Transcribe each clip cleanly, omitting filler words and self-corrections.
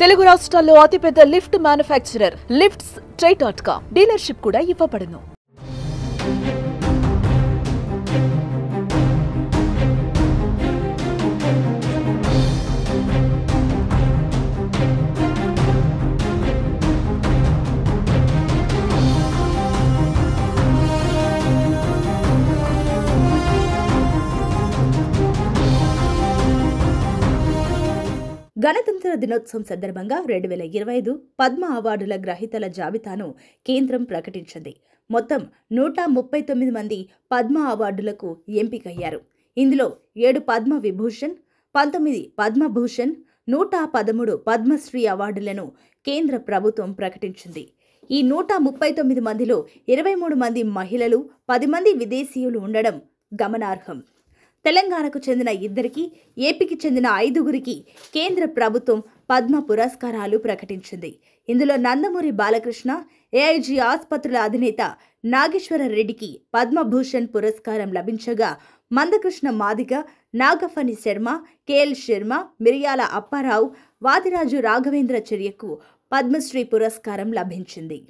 తెలుగు రాష్ట్రాల్లో అతిపెద్ద lift manufacturer lifts ట్రై.com dealership కూడా ఇవ్వబడును. గణతంత్ర దినోత్సవం సందర్భంగా 2025 పద్మ అవార్డుల గ్రహీతల జాబితాను కేంద్రం ప్రకటించింది. మొత్తం 139 మంది పద్మ అవార్డులకు ఎంపికయ్యారు. ఇందులో 7 పద్మ విభూషణ్, 19 పద్మభూషణ్, 113 పద్మశ్రీ అవార్డులను కేంద్ర ప్రభుత్వం ప్రకటించింది. ఈ 139 మందిలో 23 మంది మహిళలు, 10 మంది విదేశీయులు ఉండడం గమనార్హం. తెలంగాణకు చెందిన 2కి, ఏపీకి చెందిన 5గురికి కేంద్ర ప్రభుత్వం పద్మ పురస్కారాలు ప్రకటించింది. ఇందులో నందమూరి బాలకృష్ణ, ఏఐజీ ఆసుపత్రుల అధినేత నాగేశ్వర రెడ్డికి పద్మభూషణ్ పురస్కారం లభించగా, మందకృష్ణ మాదిగ, నాగఫణి శర్మ, కేఎల్ శర్మ, మిరియాల అప్పారావు, వాదిరాజు రాఘవేంద్రచర్యకు పద్మశ్రీ పురస్కారం లభించింది.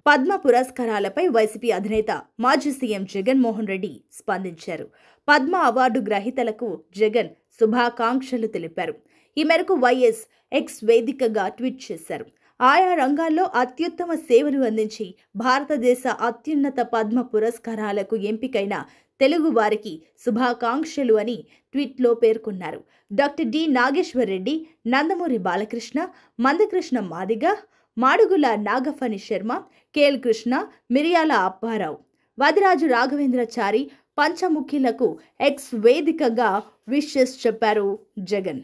పద్మ పురస్కారాలపై వైసీపీ అధినేత మాజీ సీఎం జగన్మోహన్ రెడ్డి స్పందించారు. పద్మ అవార్డు గ్రహీతలకు జగన్ శుభాకాంక్షలు తెలిపారు. ఈ మేరకు వైఎస్ ఎక్స్ వేదికగా ట్వీట్ చేశారు. ఆయా రంగాల్లో అత్యుత్తమ సేవలు అందించి భారతదేశ అత్యున్నత పద్మ పురస్కారాలకు ఎంపికైన తెలుగు వారికి శుభాకాంక్షలు అని ట్వీట్లో పేర్కొన్నారు. డాక్టర్ డి నాగేశ్వర్ రెడ్డి, నందమూరి బాలకృష్ణ, మందకృష్ణ మాదిగ, మాడుగుల నాగఫణి శర్మ, కేఎల్ కృష్ణ, మిరియాల అప్పారావు, వాదిరాజు రాఘవేంద్రచారి పంచముఖిలకు ఎక్స్ వేదికగా విషెస్ చెప్పారు జగన్.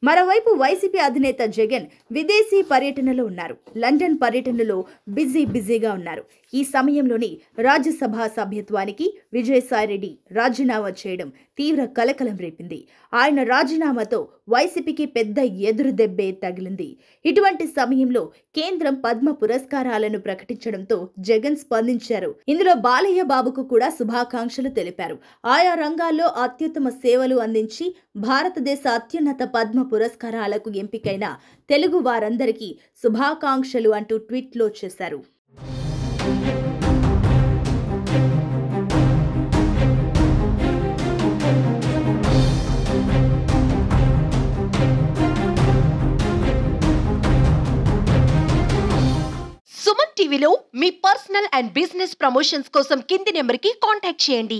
మరోవైపు వైసీపీ అధినేత జగన్ విదేశీ పర్యటనలో ఉన్నారు. లండన్ పర్యటనలో బిజీగా ఉన్నారు. ఈ సమయంలోనే రాజ్యసభ సభ్యత్వానికి విజయసాయిరెడ్డి రాజీనామా చేయడం తీవ్ర కలకలం రేపింది. ఆయన రాజీనామాతో వైసీపీకి పెద్ద ఎదురు దెబ్బే తగిలింది. ఇటువంటి సమయంలో కేంద్రం పద్మ పురస్కారాలను ప్రకటించడంతో జగన్ స్పందించారు. ఇందులో బాలయ్య బాబుకు కూడా శుభాకాంక్షలు తెలిపారు. ఆయా రంగాల్లో అత్యుత్తమ సేవలు అందించి భారతదేశ అత్యున్నత పద్మ పురస్కారాలకు ఎంపికైన తెలుగు వారందరికీ శుభాకాంక్షలు అంటూ ట్వీట్లో చేశారు. సుమన్ టీవీలో మీ పర్సనల్ అండ్ బిజినెస్ ప్రమోషన్స్ కోసం కింది నెంబర్కి కాంటాక్ట్ చేయండి.